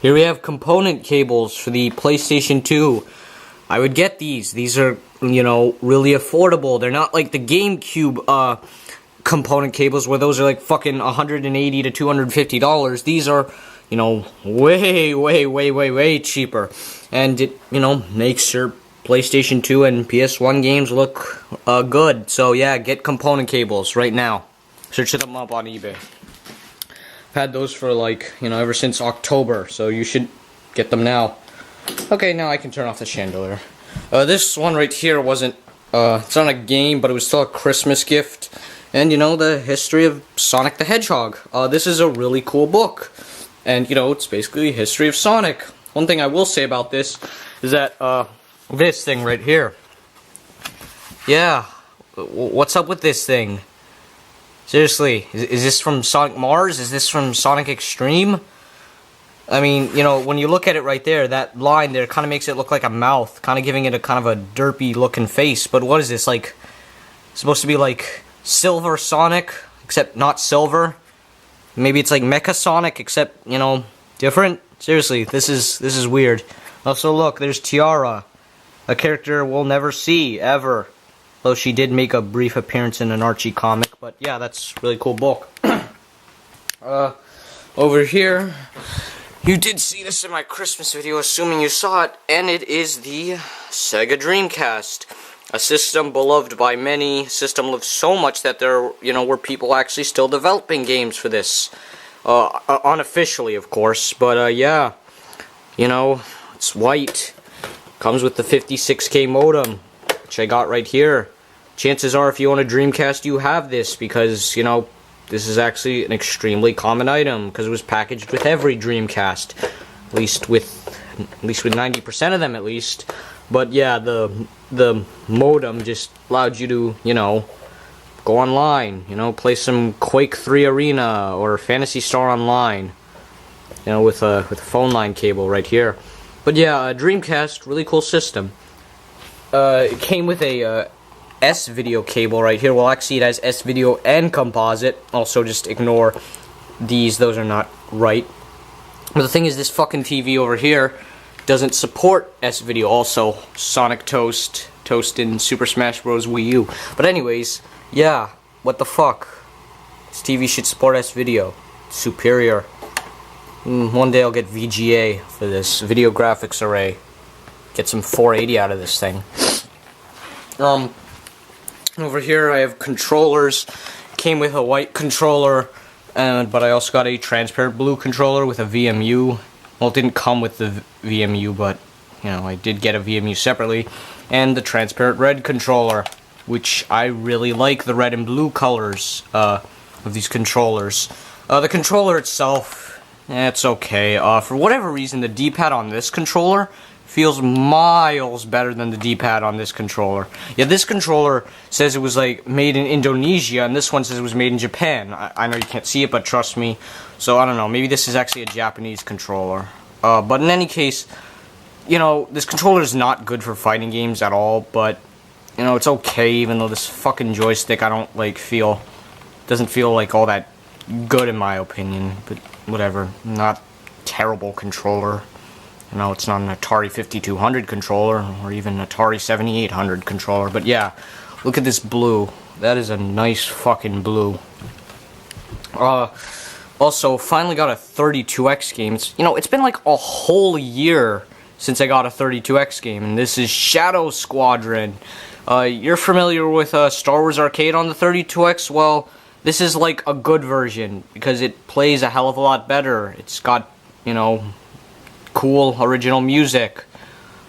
Here we have component cables for the PlayStation 2. I would get these. These are, really affordable. They're not like the GameCube component cables where those are like fucking $180 to $250. These are, way cheaper. And it, makes your PlayStation 2 and PS1 games look good. So yeah, get component cables right now. Search them up on eBay. I've had those for like, ever since October, so you should get them now. Okay, now I can turn off the chandelier. This one right here wasn't, it's not a game, but it was still a Christmas gift. And, the history of Sonic the Hedgehog. This is a really cool book. And, it's basically a history of Sonic. One thing I will say about this is that, this thing right here. Yeah, what's up with this thing? Seriously, is this from Sonic Mars? Is this from Sonic Extreme? I mean, when you look at it right there, that line there kind of makes it look like a mouth, kind of giving it a kind of a derpy looking face. But what is this, like, supposed to be like Silver Sonic, except not silver? Maybe it's like Mecha Sonic, except, different? Seriously, this is weird. Also, look, there's Tiara, a character we'll never see, ever. Though she did make a brief appearance in an Archie comic, but yeah, that's a really cool book. Over here, you did see this in my Christmas video, assuming you saw it, and it is the Sega Dreamcast. A system beloved by many, system lived so much that there, were people actually still developing games for this. Unofficially, of course, but yeah, it's white. Comes with the 56K modem, which I got right here. Chances are, if you own a Dreamcast, you have this, because, this is actually an extremely common item, because it was packaged with every Dreamcast. At least with 90% of them, at least. But yeah, the modem just allowed you to, go online, play some Quake 3 Arena, or Phantasy Star Online, with a phone line cable right here. But yeah, Dreamcast, really cool system. It came with a S-video cable right here. Well, actually, it has S-video and composite. Also, just ignore these. Those are not right. But the thing is, this fucking TV over here doesn't support S-video. Also, Sonic Toast in Super Smash Bros. Wii U. But anyways, yeah, what the fuck? This TV should support S-video. Superior. One day I'll get VGA for this video graphics array. Get some 480 out of this thing. Over here I have controllers. Came with a white controller, but I also got a transparent blue controller with a VMU. Well, it didn't come with the VMU, but I did get a VMU separately. And the transparent red controller, which I really like the red and blue colors of these controllers. The controller itself, it's okay. For whatever reason, the D-pad on this controller feels miles better than the D-pad on this controller. Yeah, this controller says it was like made in Indonesia, and this one says it was made in Japan. I know you can't see it, but trust me. So I don't know, maybe this is actually a Japanese controller. But in any case, this controller is not good for fighting games at all, but it's okay, even though this fucking joystick I don't doesn't feel like all that good in my opinion, but whatever. Not terrible controller. It's not an Atari 5200 controller, or even an Atari 7800 controller, but yeah, look at this blue. That is a nice fucking blue. Also, finally got a 32X game. It's been like a whole year since I got a 32X game, and this is Shadow Squadron. You're familiar with Star Wars Arcade on the 32X? Well, this is like a good version, because it plays a hell of a lot better. It's got, cool original music.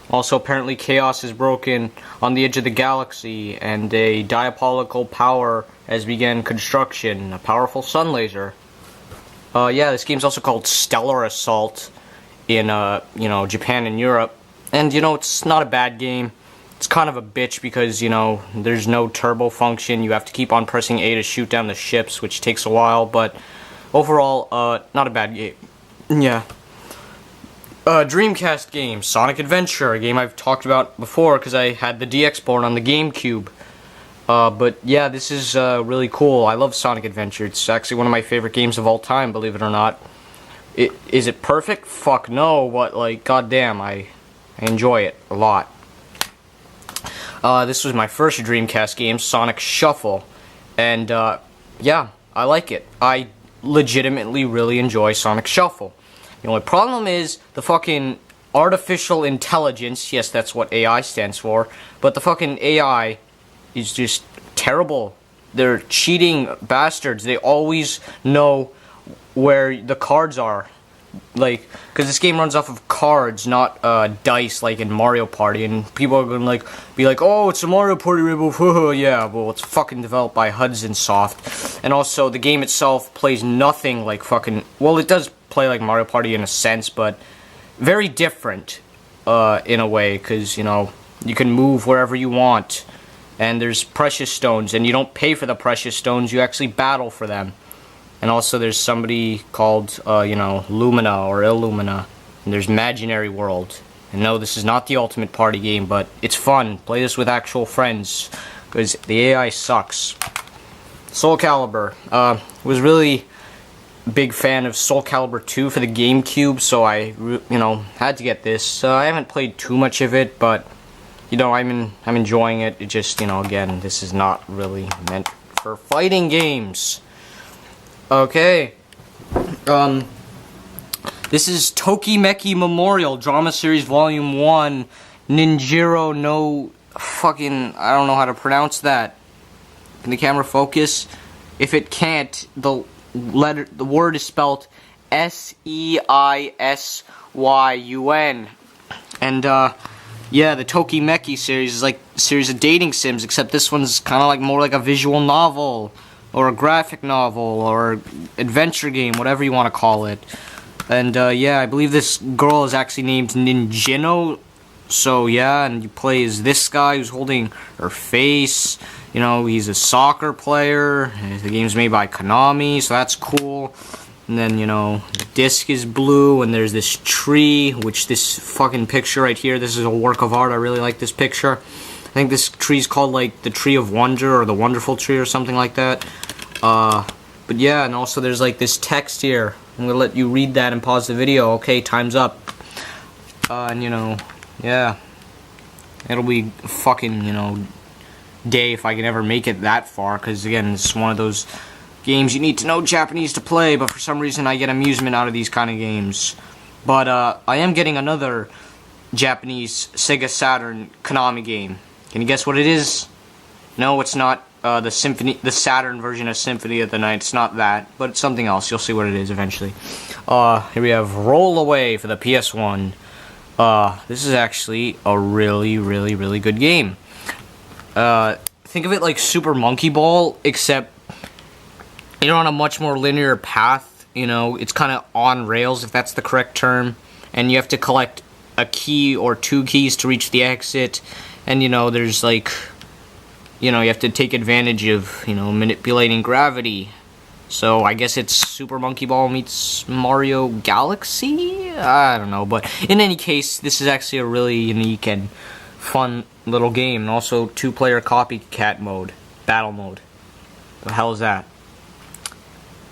Also, apparently chaos is broken on the edge of the galaxy, and a diabolical power has begun construction. A powerful sun laser. Yeah, this game's also called Stellar Assault in, Japan and Europe. And, it's not a bad game. It's kind of a bitch because, there's no turbo function. You have to keep on pressing A to shoot down the ships, which takes a while, but overall, not a bad game. Yeah. Dreamcast game, Sonic Adventure, a game I've talked about before because I had the DX board on the GameCube. But yeah, this is really cool. I love Sonic Adventure. It's actually one of my favorite games of all time, believe it or not. Is it perfect? Fuck no, but like, goddamn, I enjoy it a lot. This was my first Dreamcast game, Sonic Shuffle, and yeah, I like it. I legitimately really enjoy Sonic Shuffle. The only problem is the fucking artificial intelligence. Yes, that's what AI stands for, but the fucking AI is just terrible. They're cheating bastards. They always know where the cards are. Like, because this game runs off of cards, not dice like in Mario Party, and people are gonna be like, oh, it's a Mario Party ripoff. Yeah, well, it's fucking developed by Hudson Soft, and also the game itself plays nothing like fucking. Well, it does play like Mario Party in a sense, but very different in a way, because you know you can move wherever you want, and there's precious stones, and you don't pay for the precious stones; you actually battle for them. And also there's somebody called, you know, Lumina or Illumina. And there's Imaginary World. And no, this is not the ultimate party game, but it's fun. Play this with actual friends, because the AI sucks. Soul Calibur. Was really big fan of Soul Calibur 2 for the GameCube, so I, you know, had to get this. I haven't played too much of it, but, you know, I'm enjoying it. It just, you know, again, this is not really meant for fighting games. Okay, this is Tokimeki Memorial Drama Series Volume 1, Ninjiro no fucking, I don't know how to pronounce that. Can the camera focus? If it can't, the word is spelled S-E-I-S-Y-U-N. And, yeah, the Tokimeki series is like a series of dating sims, except this one's kind of like more like a visual novel. Or a graphic novel, or adventure game, whatever you want to call it. And, yeah, I believe this girl is actually named Ninjino. So, yeah, and you play as this guy who's holding her face. You know, he's a soccer player. The game's made by Konami, so that's cool. And then, you know, the disc is blue, and there's this tree, which this fucking picture right here, this is a work of art. I really like this picture. I think this tree's called, like, the Tree of Wonder, or the Wonderful Tree, or something like that. But yeah, and also there's, like, this text here. I'm gonna let you read that and pause the video. Okay, time's up. And, you know, yeah. It'll be a fucking, you know, day if I can ever make it that far, because, again, it's one of those games you need to know Japanese to play, but for some reason I get amusement out of these kind of games. But, I am getting another Japanese Sega Saturn Konami game. Can you guess what it is? No, it's not the Saturn version of Symphony of the Night. It's not that, but it's something else. You'll see what it is eventually. Here we have Roll Away for the PS1. This is actually a really, really, really good game. Think of it like Super Monkey Ball, except you're on a much more linear path. You know, it's kind of on rails, if that's the correct term, and you have to collect a key or two keys to reach the exit. And, you know, there's, like, you know, you have to take advantage of, you know, manipulating gravity. So, I guess it's Super Monkey Ball meets Mario Galaxy? I don't know, but in any case, this is actually a really unique and fun little game. And also, two-player copycat mode, battle mode. What the hell is that?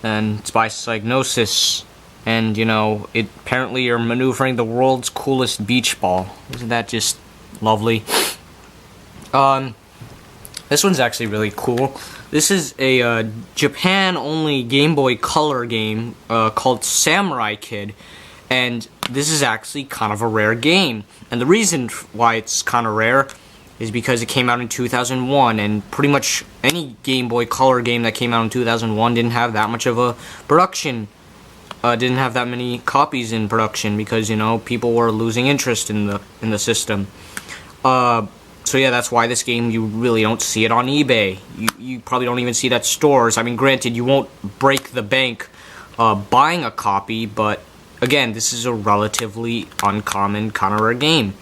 And it's by Psygnosis. And, you know, apparently you're maneuvering the world's coolest beach ball. Isn't that just lovely? This one's actually really cool. This is a Japan-only Game Boy Color game called Samurai Kid, and this is actually kind of a rare game. And the reason why it's kind of rare is because it came out in 2001, and pretty much any Game Boy Color game that came out in 2001 didn't have that much of a production. Didn't have that many copies in production because, you know, people were losing interest in the system. So yeah, that's why this game, you really don't see it on eBay. You probably don't even see it at stores. I mean, granted, you won't break the bank buying a copy, but again, this is a relatively uncommon kind of rare game.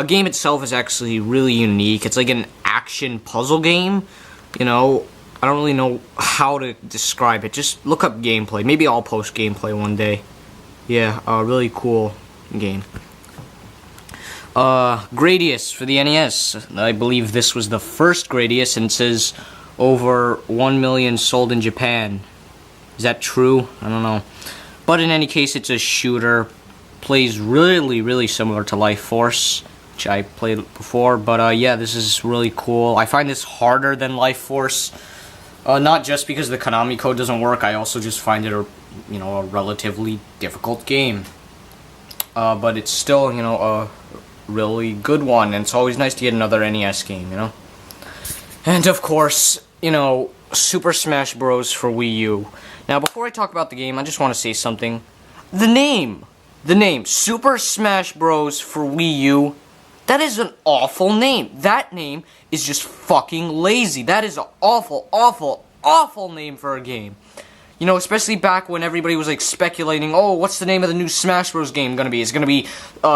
Game itself is actually really unique. It's like an action puzzle game. You know, I don't really know how to describe it. Just look up gameplay. Maybe I'll post gameplay one day. Yeah, really cool game. Gradius for the NES. I believe this was the first Gradius, and it says over 1 million sold in Japan. Is that true? I don't know. But in any case, it's a shooter. Plays really, really similar to Life Force, which I played before. But yeah, this is really cool. I find this harder than Life Force. Not just because the Konami code doesn't work. I also just find it a relatively difficult game. But it's still, a really good one. And it's always nice to get another NES game, And of course, Super Smash Bros. For Wii U. Now, before I talk about the game, I just want to say something. The name, Super Smash Bros. For Wii U, that is an awful name. That name is just fucking lazy. That is an awful, awful, awful name for a game. Especially back when everybody was, speculating, oh, what's the name of the new Smash Bros. Game gonna be? It's gonna be,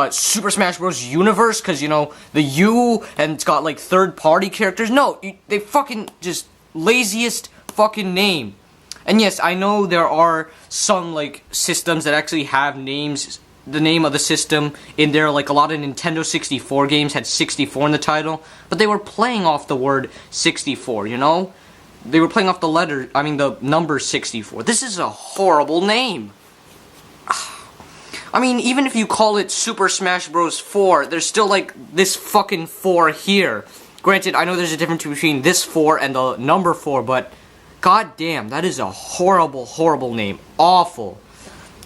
Super Smash Bros. Universe, because, the U, and it's got, third-party characters. No, they fucking just laziest fucking name. And yes, I know there are some, systems that actually have names, the name of the system in there. A lot of Nintendo 64 games had 64 in the title, but they were playing off the word 64, They were playing off the number 64. This is a horrible name. Even if you call it Super Smash Bros. 4, there's still, this fucking 4 here. Granted, I know there's a difference between this 4 and the number 4, but god damn, that is a horrible, horrible name. Awful.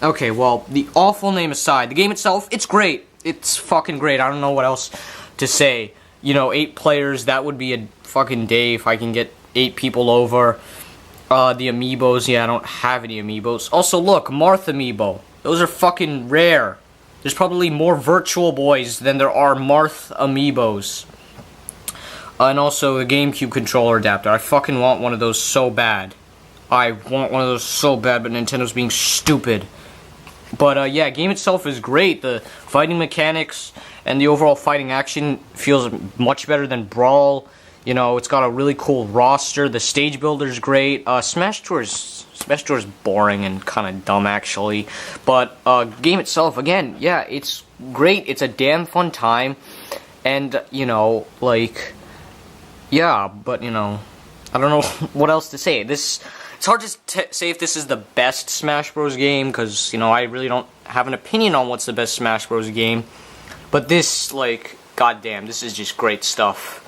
Okay, well, the awful name aside, the game itself, it's great. It's fucking great. I don't know what else to say. 8 players, that would be a fucking day if I can get 8 people over. The amiibos, yeah, I don't have any amiibos. Also, look, Marth amiibo. Those are fucking rare. There's probably more Virtual Boys than there are Marth amiibos. And also the GameCube controller adapter. I fucking want one of those so bad. I want one of those so bad, but Nintendo's being stupid. But yeah, game itself is great. The fighting mechanics and the overall fighting action feels much better than Brawl. It's got a really cool roster. The stage builder's great. Smash Tour's boring and kind of dumb, actually. But game itself, again, yeah, it's great. It's a damn fun time. And, yeah, but, I don't know what else to say. It's hard to say if this is the best Smash Bros. Game, because, I really don't have an opinion on what's the best Smash Bros. Game. But this, goddamn, this is just great stuff.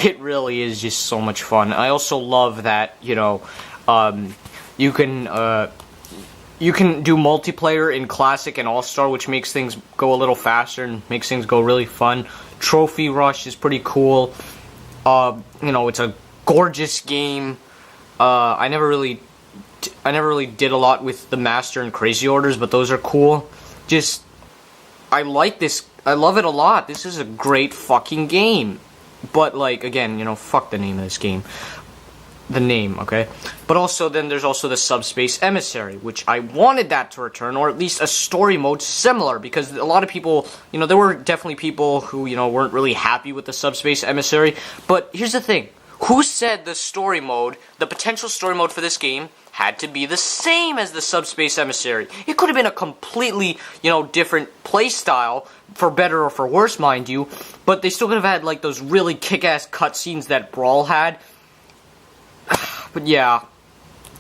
It really is just so much fun. I also love that, you can do multiplayer in Classic and All-Star, which makes things go a little faster and makes things go really fun. Trophy Rush is pretty cool. It's a gorgeous game. I never really did a lot with the Master and Crazy Orders, but those are cool. I like this. I love it a lot. This is a great fucking game. But, again, fuck the name of this game. The name, okay? But also, then there's also the Subspace Emissary, which I wanted that to return, or at least a story mode similar, because a lot of people, there were definitely people who, weren't really happy with the Subspace Emissary. But here's the thing. Who said the story mode, the potential story mode for this game, had to be the same as the Subspace Emissary? It could have been a completely, different playstyle, for better or for worse, mind you, but they still could have had, those really kick-ass cutscenes that Brawl had. But yeah,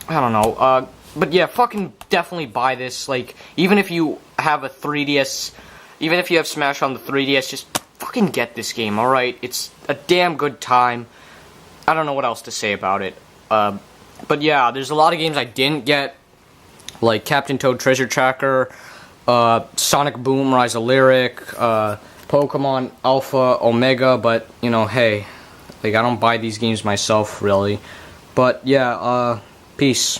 I don't know, but yeah, fucking definitely buy this. Even if you have a 3DS, even if you have Smash on the 3DS, just fucking get this game, alright? It's a damn good time. I don't know what else to say about it. But yeah, there's a lot of games I didn't get, like Captain Toad Treasure Tracker, Sonic Boom Rise of Lyric, Pokemon Alpha Omega, but, hey, I don't buy these games myself, really. But, yeah, peace.